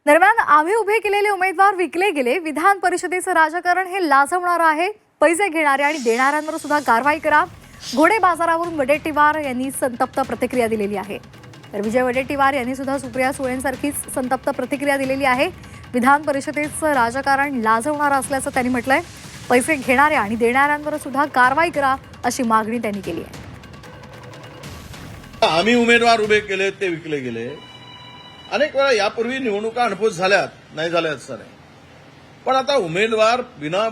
दरम्यान आम्ही उभे केलेले उमेदवार विकले गेले. विधान परिषदेचं राजकारण हे लाजवणारं आहे. पैसे घेणारे आणि देणाऱ्यांवर सुद्धा कारवाई करा. घोडे बाजारावरून वडेट्टीवार यांनी संतप्त प्रतिक्रिया दिलेली आहे. तर विजय वडेट्टीवार यांनी सुद्धा सुप्रिया सुळेंसारखीच संतप्त प्रतिक्रिया दिलेली आहे. विधान परिषदेचं राजकारण लाजवणारं असल्याचं त्यांनी म्हटलंय. पैसे घेणाऱ्या आणि देणाऱ्यांवर सुद्धा कारवाई करा अशी मागणी त्यांनी केली आहे. आम्ही उमेदवार उभे केले ते विकले गेले. अनेक वेळा यापूर्वी निवडणुका अनपोच झाल्यात, नाही झाल्या असं नाही. पण आता उमेदवार बिना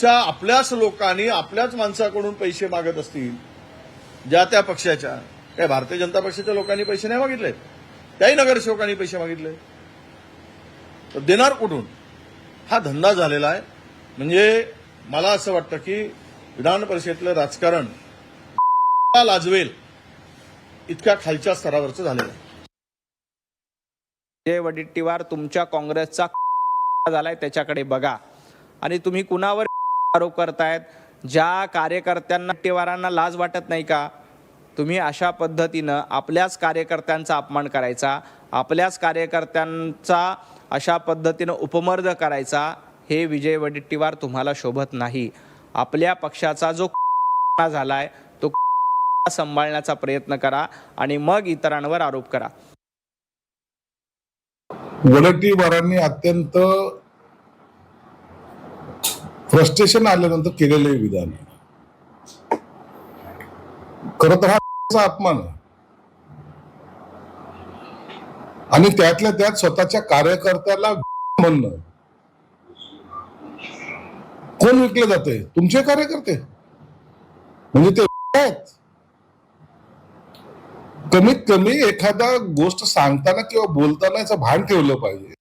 आपल्याच लोकांनी आपल्याच माणसाकडून पैसे मागत असतील, ज्या त्या पक्षाच्या, काय भारतीय जनता पक्षाच्या लोकांनी पैसे नाही मागितले, त्याही नगरसेवकांनी पैसे मागितले, तर देणार कुठून? हा धंदा झालेला आहे. म्हणजे मला असं वाटतं की विधान परिषदेतलं राजकारण लाजवेल इतक्या खालच्या स्तरावरचं झालेलं आहे. विजय वडेट्टीवार तुमच्या काँग्रेसचा झालाय, त्याच्याकडे बघा. आणि तुम्ही कुणावर आरोप करतायत? ज्या कार्यकर्त्यांना वडेट्टीवारांना लाज वाटत नाही का? तुम्ही अशा पद्धतीनं आपल्याच कार्यकर्त्यांचा अपमान करायचा, आपल्याच कार्यकर्त्यांचा अशा पद्धतीनं उपमर्द करायचा, हे विजय वडेट्टीवार तुम्हाला शोभत नाही. आपल्या पक्षाचा जो झालाय तो सांभाळण्याचा प्रयत्न करा आणि मग इतरांवर आरोप करा. वडेट्टीवारांनी अत्यंत फ्रस्ट्रेशन आल्यानंतर केलेले विधान खरं तर हा अपमान आहे. आणि त्यातल्या त्यात स्वतःच्या कार्यकर्त्याला म्हणणं. कोण विकले जाते? तुमचे कार्यकर्ते. म्हणजे ते आहेत. कमीत कमी एखादा गोष्ट सांगताना किंवा बोलताना याचं भान ठेवलं पाहिजे.